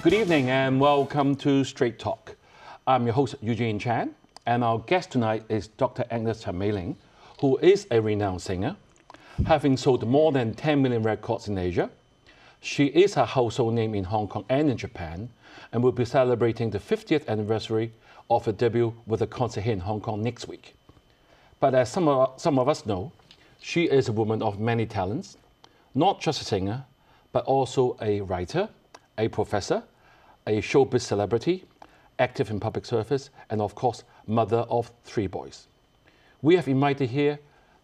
Good evening and welcome to Straight Talk. I'm your host Eugene Chan, and our guest tonight is Dr. Agnes陈美龄, who is a renowned singer, having sold more than 10 million records in Asia. She is a household name in Hong Kong and in Japan, and will be celebrating the 50th anniversary of her debut with a concert here in Hong Kong next week. But as some of us know, she is a woman of many talents, not just a singer, but also a writer, a professor, a showbiz celebrity, active in public service, and of course, mother of 3 boys. We have invited here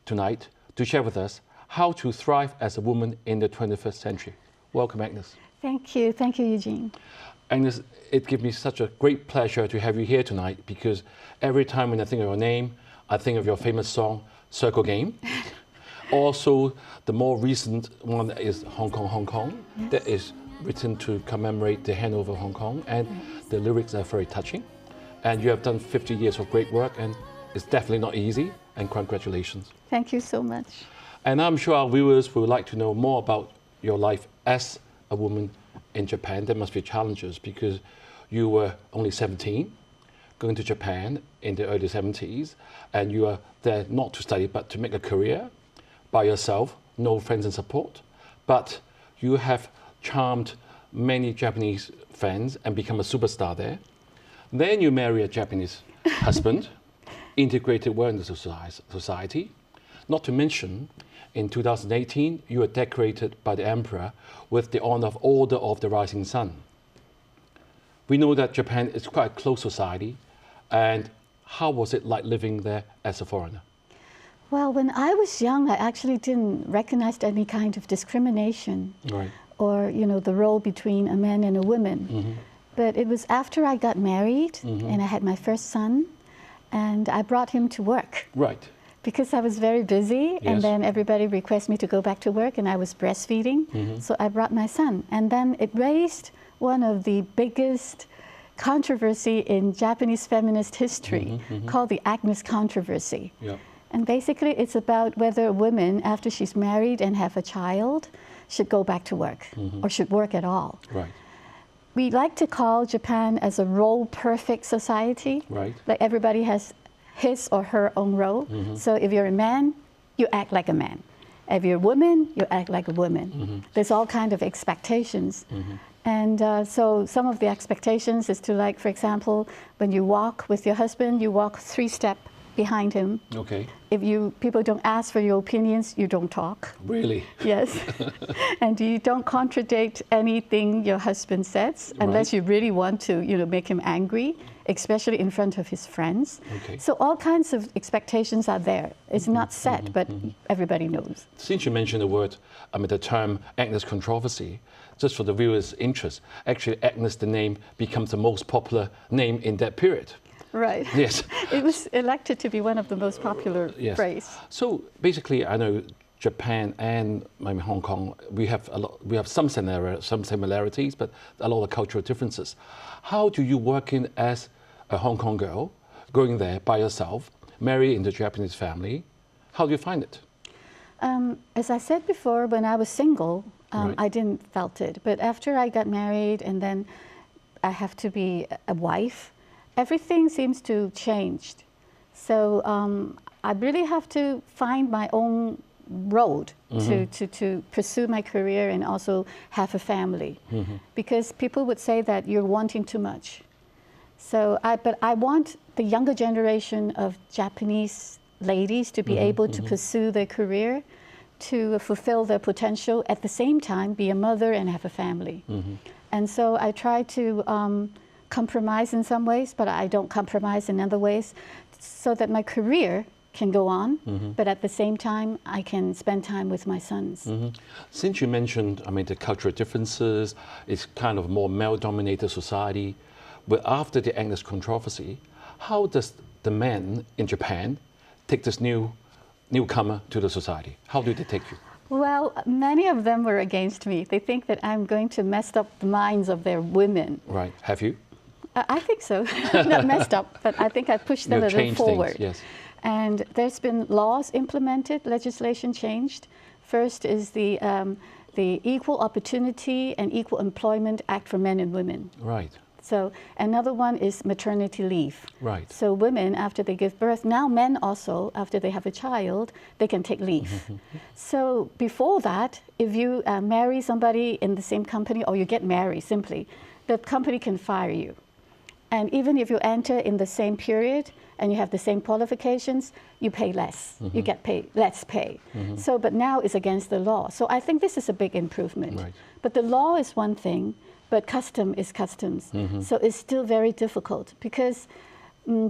tonight to share with us how to thrive as a woman in the 21st century. Welcome, Agnes. Thank you, Eugene. Agnes, it gives me such a great pleasure to have you here tonight, because every time when I think of your name, I think of your famous song, Circle Game. Also, the more recent one is Hong Kong, Hong Kong. Yes. That is written to commemorate the handover of Hong Kong, and the lyrics are very touching. And you have done 50 years of great work, and it's definitely not easy, and congratulations. Thank you so much. And I'm sure our viewers would like to know more about your life as a woman in Japan. There must be challenges, because you were only 17, going to Japan in the early 70s, and you are there not to study, but to make a career by yourself, no friends and support. But you have charmed many Japanese fans and become a superstar there. Then you marry a Japanese husband, integrated well into society. Not to mention, in 2018, you were decorated by the Emperor with the honor of Order of the Rising Sun. We know that Japan is quite a closed society, and how was it like living there as a foreigner? Well, when I was young, I actually didn't recognize any kind of discrimination. Right. Or, the role between a man and a woman. Mm-hmm. But it was after I got married, and I had my first son, and I brought him to work. Right. Because I was very busy, Yes. and then everybody requested me to go back to work, and I was breastfeeding, so I brought my son. And then it raised one of the biggest controversy in Japanese feminist history, called the Agnes controversy. Yep. And basically it's about whether a woman, after she's married and have a child, should go back to work, or should work at all. Right. We like to call Japan as a role-perfect society. Right. Like everybody has his or her own role. So if you're a man, you act like a man. If you're a woman, you act like a woman. There's all kinds of expectations. And so some of the expectations is to, like, for example, when you walk with your husband, you walk 3 steps behind him. Okay. If people don't ask for your opinions, you don't talk. Really? Yes. And you don't contradict anything your husband says, unless you really want to, make him angry, especially in front of his friends. Okay. So all kinds of expectations are there. It's not set, but everybody knows. Since you mentioned the term Agnes controversy, just for the viewers' interest, actually Agnes, the name, becomes the most popular name in that period. Right. Yes. It was elected to be one of the most popular phrase. So basically, I know Japan and Hong Kong, we have some similarities, but a lot of cultural differences. How do you work in as a Hong Kong girl, going there by yourself, married into a Japanese family? How do you find it? As I said before, when I was single, I didn't felt it. But after I got married, and then I have to be a wife, everything seems to change. So I really have to find my own road to pursue my career and also have a family. Because people would say that you're wanting too much. So but I want the younger generation of Japanese ladies to be able to pursue their career, to fulfill their potential, at the same time be a mother and have a family. And so I try to compromise in some ways, but I don't compromise in other ways, so that my career can go on, but at the same time I can spend time with my sons. Since you mentioned, the cultural differences, it's kind of more male-dominated society, but after the Agnes controversy, how does the men in Japan take this newcomer to the society? How do they take you? Well, many of them were against me. They think that I'm going to mess up the minds of their women. Right. Have you? I think so. Not messed up, but I think I pushed them a little forward. Things, yes. And there's been laws implemented, legislation changed First is the Equal Opportunity and Equal Employment Act for Men and Women. Right. So another one is maternity leave. Right. So women, after they give birth, now men also, after they have a child, they can take leave. So before that, if you marry somebody in the same company or you get married simply, the company can fire you. And even if you enter in the same period and you have the same qualifications, you pay less. You get less pay. So, but now it's against the law. So I think this is a big improvement. Right. But the law is one thing, but custom is customs. So it's still very difficult because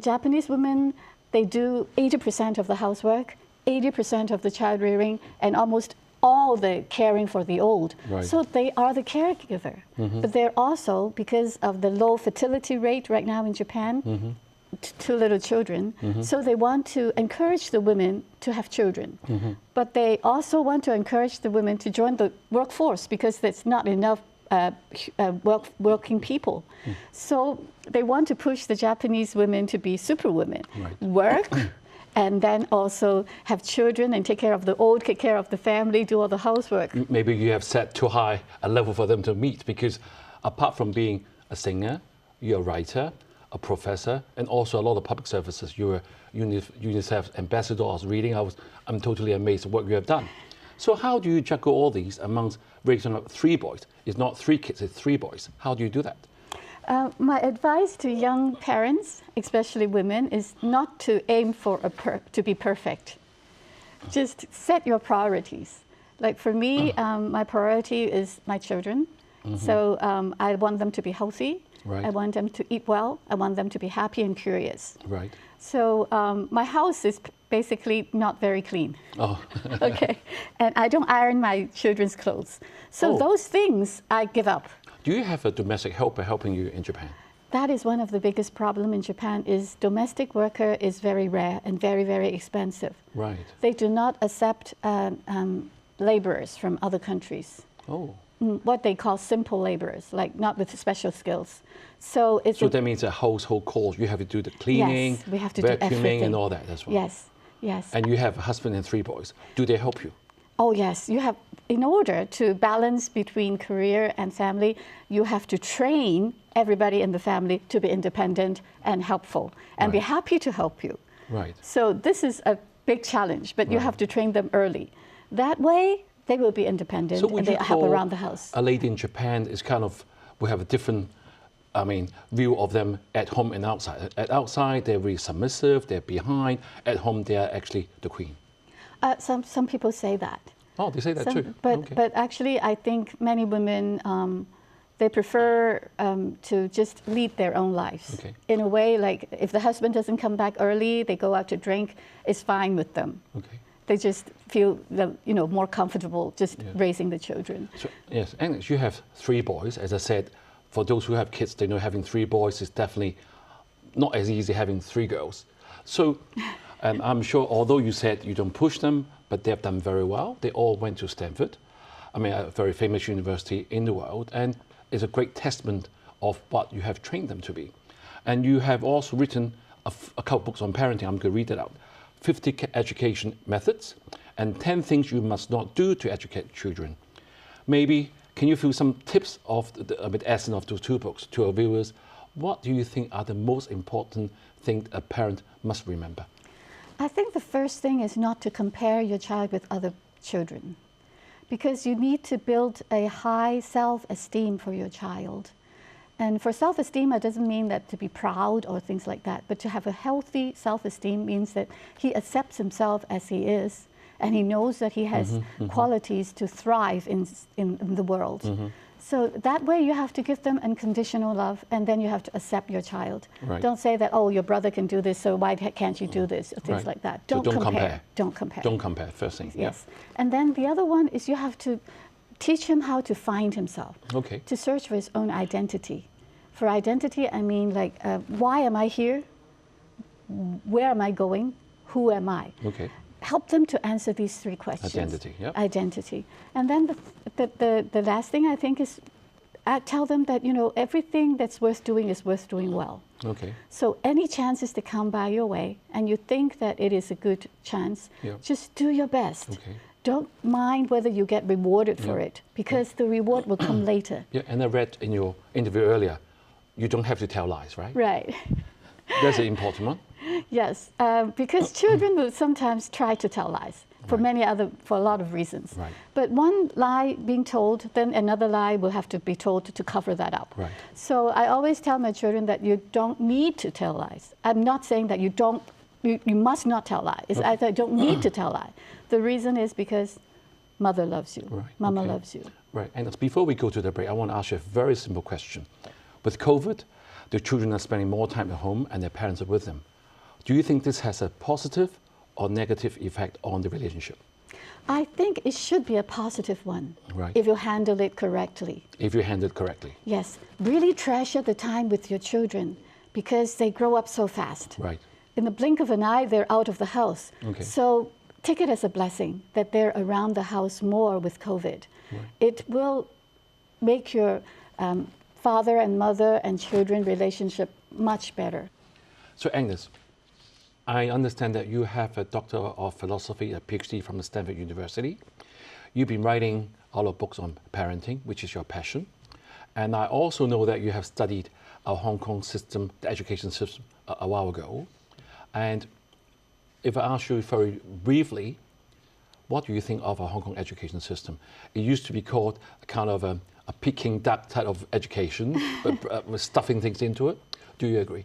Japanese women, they do 80% of the housework, 80% of the child rearing, and almost all the caring for the old. Right. So they are the caregiver. But they're also, because of the low fertility rate right now in Japan, two little children, so they want to encourage the women to have children. But they also want to encourage the women to join the workforce because there's not enough working people. So they want to push the Japanese women to be superwomen, work, and then also have children and take care of the old, take care of the family, do all the housework. Maybe you have set too high a level for them to meet because apart from being a singer, you're a writer, a professor, and also a lot of public services. You're UNICEF ambassador. I was reading, I'm totally amazed at what you have done. So how do you juggle all these amongst raising up 3 boys? It's not 3 kids, it's 3 boys. How do you do that? My advice to young parents, especially women, is not to aim for to be perfect. Just set your priorities. Like for me, my priority is my children. So I want them to be healthy. Right. I want them to eat well. I want them to be happy and curious. Right. So my house is basically not very clean. Oh. Okay. And I don't iron my children's clothes. So those things I give up. Do you have a domestic helper helping you in Japan? That is one of the biggest problems in Japan is domestic worker is very rare and very, very expensive. Right. They do not accept laborers from other countries. Oh. What they call simple laborers, like not with special skills. So it's that means a household chores. You have to do the cleaning, yes, we have to vacuuming, do everything. and all that as well. Yes, yes. And you have a husband and 3 boys. Do they help you? Oh yes, you have. In order to balance between career and family, you have to train everybody in the family to be independent and helpful, and be happy to help you. Right. So this is a big challenge, but you have to train them early. That way, they will be independent and they help around the house. A lady in Japan is kind of, we have a different, view of them at home and outside. At outside, they're very submissive, they're behind. At home, they are actually the queen. Some people say that. Oh, they say that too. But actually, I think many women, they prefer to just lead their own lives. Okay. In a way, like if the husband doesn't come back early, they go out to drink, it's fine with them. Okay. They just feel more comfortable just raising the children. So, yes, and you have 3 boys. As I said, for those who have kids, they know having 3 boys is definitely not as easy having 3 girls. So I'm sure, although you said you don't push them, but they have done very well. They all went to Stanford, a very famous university in the world, and it's a great testament of what you have trained them to be. And you have also written a couple books on parenting. I'm going to read it out. 50 education methods and 10 things you must not do to educate children. Maybe can you feel some tips of the essence of those 2 books to our viewers? What do you think are the most important things a parent must remember? I think the first thing is not to compare your child with other children, because you need to build a high self-esteem for your child. And for self-esteem, it doesn't mean that to be proud or things like that, but to have a healthy self-esteem means that he accepts himself as he is, and he knows that he has qualities to thrive in the world. So that way you have to give them unconditional love, and then you have to accept your child. Right. Don't say that, oh, your brother can do this, so why can't you do this, or things like that. Don't compare. Don't compare. Don't compare, first thing. Yes. And then the other one is you have to teach him how to find himself. Okay. To search for his own identity. For identity, I mean like, why am I here? Where am I going? Who am I? Okay. Help them to answer these 3 questions. Identity, yeah. Identity. And then the last thing I think is tell them that, everything that's worth doing is worth doing well. Okay. So any chances that come by your way and you think that it is a good chance, just do your best. Okay. don't mind whether you get rewarded for it, because the reward will come later. Yeah, and I read in your interview earlier, you don't have to tell lies, right? Right. That's an important one. Yes, because children will sometimes try to tell lies for for a lot of reasons. Right. But one lie being told, then another lie will have to be told to cover that up. Right. So I always tell my children that you don't need to tell lies. I'm not saying that you must not tell lies. It's either don't need to tell lies. The reason is because mother loves you, mama loves you. Right, and before we go to the break, I want to ask you a very simple question. With COVID, the children are spending more time at home and their parents are with them. Do you think this has a positive or negative effect on the relationship? I think it should be a positive one, right, if you handle it correctly. If you handle it correctly. Yes, really treasure the time with your children because they grow up so fast. Right. In the blink of an eye, they're out of the house. Okay. So take it as a blessing that they're around the house more with COVID. Right. It will make your father and mother and children relationship much better. So Agnes, I understand that you have a Doctor of Philosophy, a PhD from Stanford University. You've been writing a lot of books on parenting, which is your passion. And I also know that you have studied our Hong Kong system, the education system, a while ago. And if I ask you very briefly, what do you think of our Hong Kong education system? It used to be called a kind of a Peking duck type of education, but with stuffing things into it. Do you agree?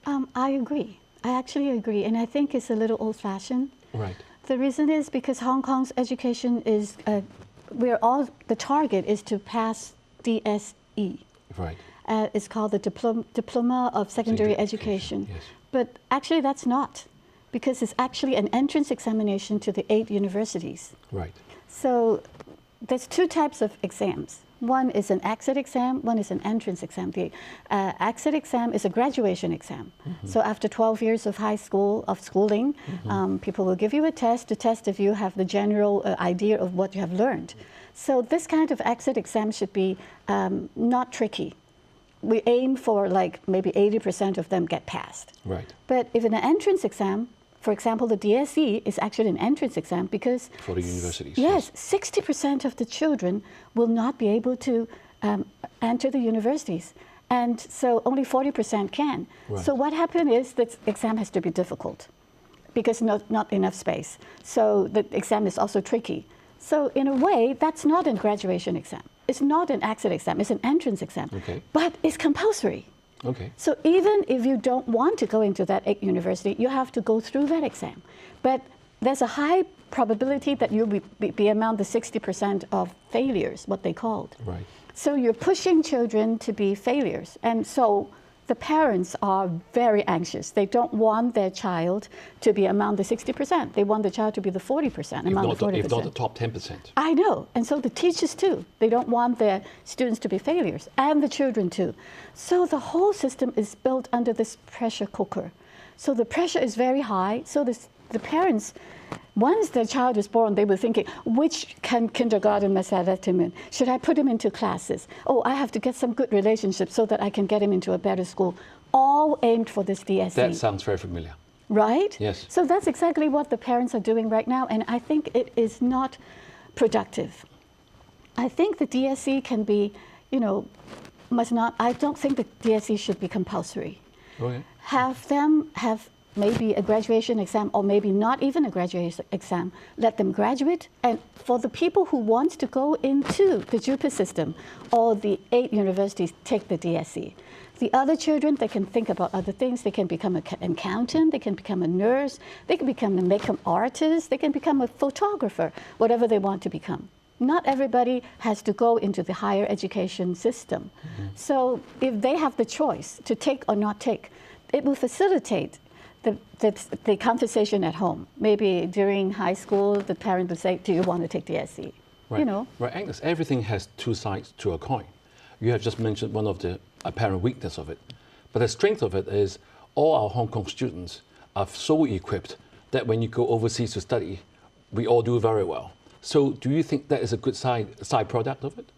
I agree. I actually agree, and I think it's a little old-fashioned. Right. The reason is because Hong Kong's education is, the target is to pass DSE. Right. It's called the Diploma of Secondary Education. Yes. But actually that's not, because it's actually an entrance examination to the 8 universities. Right. So there's 2 types of exams. One is an exit exam, one is an entrance exam. The exit exam is a graduation exam. Mm-hmm. So after 12 years of schooling, mm-hmm. People will give you a test to test if you have the general idea of what you have learned. So this kind of exit exam should be not tricky. We aim for like maybe 80% of them get passed. Right. But if in an entrance exam, for example, the DSE is actually an entrance exam because for the universities. Yes, 60% of the children will not be able to enter the universities. And so only 40% can. Right. So what happened is that exam has to be difficult because not enough space. So the exam is also tricky. So in a way, that's not a graduation exam. It's not an exit exam, it's an entrance exam. Okay. But it's compulsory. Okay. So even if you don't want to go into that university, you have to go through that exam. But there's a high probability that you'll be among the 60% of failures, what they called. Right. So you're pushing children to be failures. And so the parents are very anxious. They don't want their child to be among the 60%. They want the child to be the 40%, among the 40%. If not the top 10%. I know, and so the teachers too. They don't want their students to be failures, and the children too. So the whole system is built under this pressure cooker. So the pressure is very high, so the parents, once their child is born, they were thinking, which kindergarten must I let him in? Should I put him into classes? Oh, I have to get some good relationships so that I can get him into a better school. All aimed for this DSE. That sounds very familiar. Right? Yes. So that's exactly what the parents are doing right now, and I think it is not productive. I think the DSE can be, I don't think the DSE should be compulsory. Okay. Have them have maybe a graduation exam, or maybe not even a graduation exam. Let them graduate, and for the people who want to go into the JUPAS system or the 8 universities, take the DSE. The other children, they can think about other things. They can become an accountant, they can become a nurse, they can become a makeup artist, they can become a photographer, whatever they want to become. Not everybody has to go into the higher education system. Mm-hmm. So if they have the choice to take or not take, it will facilitate the conversation at home. Maybe during high school, the parent would say, do you want to take the SE? Right. Right, Agnes, everything has 2 sides to a coin. You have just mentioned one of the apparent weakness of it. But the strength of it is all our Hong Kong students are so equipped that when you go overseas to study, we all do very well. So do you think that is a good side product of it?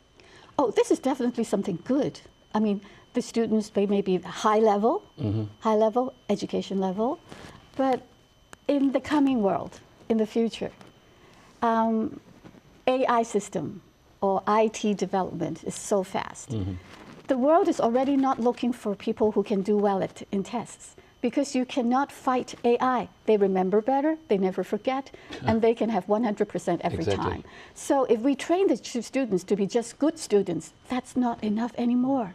Oh, this is definitely something good. I mean, the students, they may be high level education level, but in the coming world, in the future, AI system or IT development is so fast. The world is already not looking for people who can do well in tests, because you cannot fight AI. They remember better, they never forget, and they can have 100% every time. So if we train the students to be just good students, that's not enough anymore.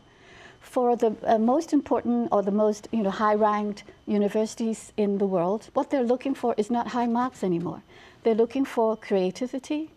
For the most important or the most high-ranked universities in the world, what they're looking for is not high marks anymore. They're looking for creativity,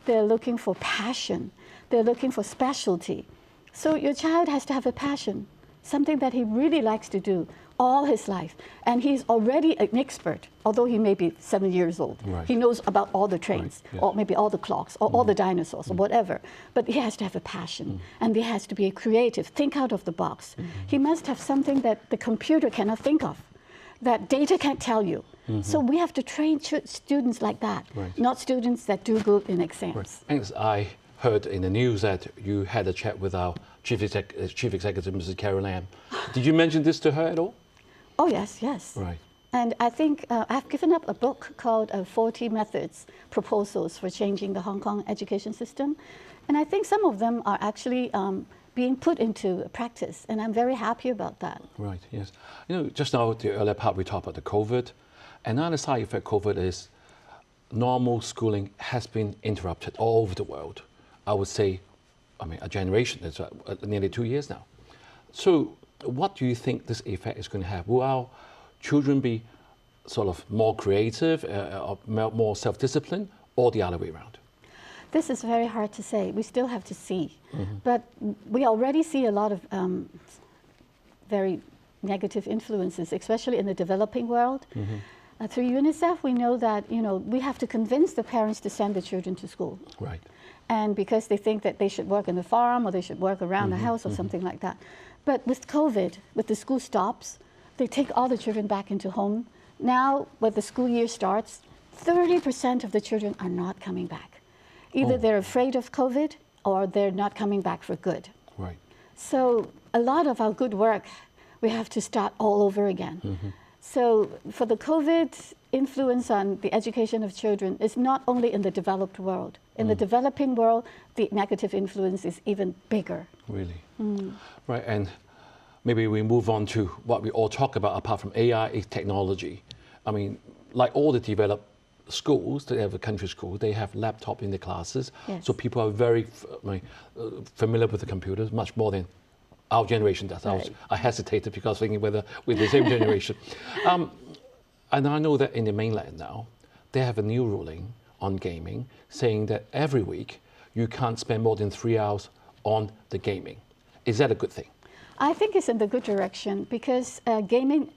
they're looking for passion, they're looking for specialty. So your child has to have a passion, something that he really likes to do all his life. And he's already an expert, although he may be 7 years old. Right. He knows about all the trains, yes. or maybe all the clocks, or all the dinosaurs, or whatever. But he has to have a passion, and he has to be creative, think out of the box. He must have something that the computer cannot think of, that data can't tell you. So we have to train students like that, not students that do good in exams. Thanks. I heard in the news that you had a chat with our Chief Executive, Mrs. Carol Lam. Did you mention this to her at all? Oh, yes, yes. Right. And I think I've given up a book called 40 Methods, Proposals for Changing the Hong Kong Education System. And I think some of them are actually being put into practice, and I'm very happy about that. Right, yes. Just now, the earlier part, we talked about the COVID. Another side effect of COVID is normal schooling has been interrupted all over the world. I would say, a generation, it's nearly 2 years now. So what do you think this effect is going to have? Will our children be sort of more creative, more self-disciplined, or the other way around? This is very hard to say. We still have to see. But we already see a lot of very negative influences, especially in the developing world. Through UNICEF, we know that we have to convince the parents to send the children to school. Right. And because they think that they should work on the farm or they should work around the house or something like that. But with COVID, with the school stops, they take all the children back into home. Now, when the school year starts, 30% of the children are not coming back. Either they're afraid of COVID or they're not coming back for good. Right. So a lot of our good work, we have to start all over again. So for the COVID influence on the education of children is not only in the developed world. In the developing world, the negative influence is even bigger. Really? Right, and maybe we move on to what we all talk about apart from AI is technology. I mean, like all the developed schools, they have a country school, they have laptop in the classes. Yes. So people are very familiar with the computers, much more than our generation does. Right. I hesitated because thinking whether we're the same generation. And I know that in the mainland now, they have a new ruling on gaming saying that every week you can't spend more than 3 hours on the gaming. Is that a good thing? I think it's in the good direction because gaming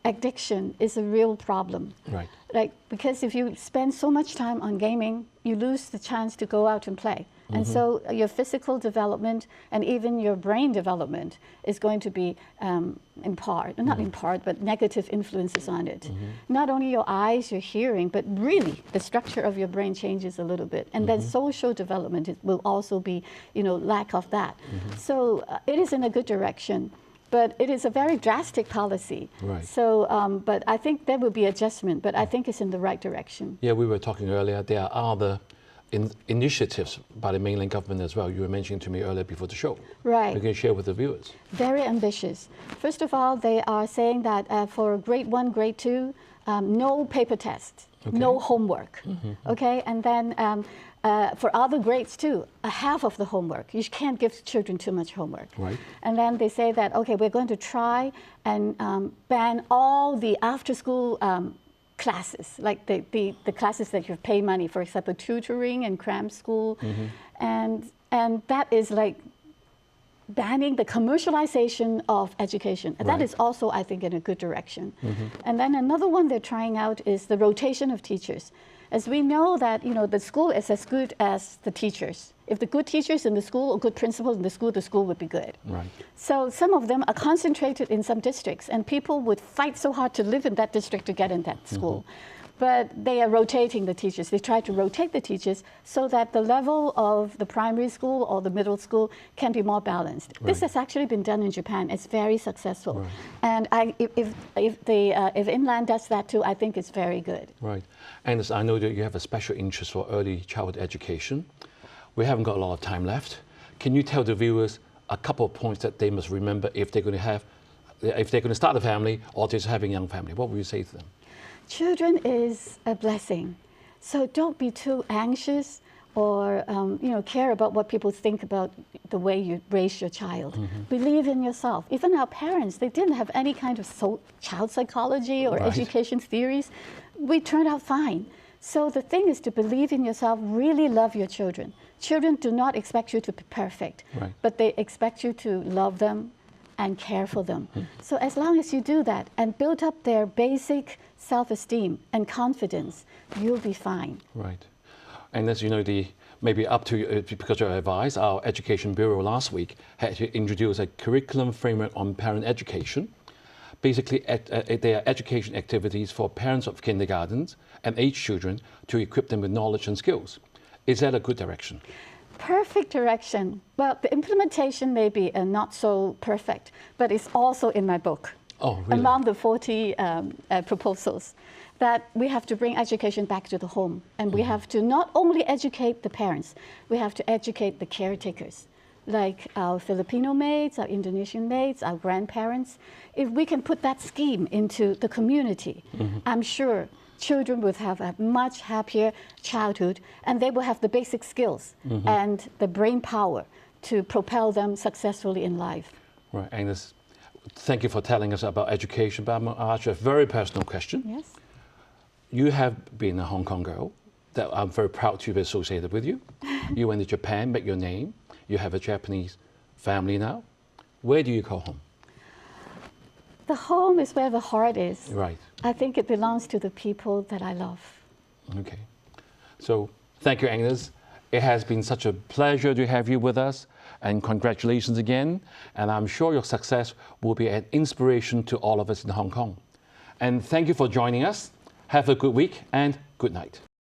addiction is a real problem. Right. Like, because if you spend so much time on gaming, you lose the chance to go out and play. And so your physical development and even your brain development is going to be in part, not in part, but negative influences on it. Not only your eyes, your hearing, but really the structure of your brain changes a little bit. And then social development will also be, lack of that. So it is in a good direction. But it is a very drastic policy. Right. So, but I think there will be adjustment, but I think it's in the right direction. Yeah, we were talking earlier, there are other initiatives by the mainland government as well. You were mentioning to me earlier before the show. Right. You can share with the viewers. Very ambitious. First of all, they are saying that for grade 1, grade 2, no paper test, no homework. Okay, and then for other grades too, half of the homework. You can't give children too much homework. Right. And then they say that, okay, we're going to try and ban all the after-school classes, like the classes that you pay money, for example, tutoring and cram school. And that is like banning the commercialization of education. And that is also, I think, in a good direction. And then another one they're trying out is the rotation of teachers. As we know that, the school is as good as the teachers. If the good teachers in the school or good principals in the school would be good. Right. So some of them are concentrated in some districts, and people would fight so hard to live in that district to get in that school. but they are rotating the teachers. They try to rotate the teachers so that the level of the primary school or the middle school can be more balanced. Right. This has actually been done in Japan. It's very successful. Right. And if Inland does that too, I think it's very good. Right. And I know that you have a special interest for early childhood education. We haven't got a lot of time left. Can you tell the viewers a couple of points that they must remember if they're going to start a family or just having a young family? What would you say to them? Children is a blessing, so don't be too anxious or care about what people think about the way you raise your child. Mm-hmm. Believe in yourself. Even our parents, they didn't have any kind of child psychology or education theories. We turned out fine. So the thing is to believe in yourself, really love your children. Children do not expect you to be perfect, but they expect you to love them and care for them. So as long as you do that and build up their basic self-esteem and confidence, you'll be fine. Right. And as you know, maybe up to you, because of your advice, our Education Bureau last week had to introduce a curriculum framework on parent education. Basically, they are education activities for parents of kindergartens and age children to equip them with knowledge and skills. Is that a good direction? Perfect direction. Well, the implementation may be not so perfect, but it's also in my book. Oh, really? Among the 40 proposals, that we have to bring education back to the home. And we have to not only educate the parents, we have to educate the caretakers, like our Filipino maids, our Indonesian maids, our grandparents. If we can put that scheme into the community, I'm sure children will have a much happier childhood, and they will have the basic skills and the brain power to propel them successfully in life. Right, Agnes, thank you for telling us about education, but I'm going to ask you a very personal question. Yes. You have been a Hong Kong girl that I'm very proud to be associated with you. You went to Japan, made your name. You have a Japanese family now. Where do you call home? The home is where the heart is. Right. I think it belongs to the people that I love. Okay. So thank you, Agnes. It has been such a pleasure to have you with us, and congratulations again. And I'm sure your success will be an inspiration to all of us in Hong Kong. And thank you for joining us. Have a good week and good night.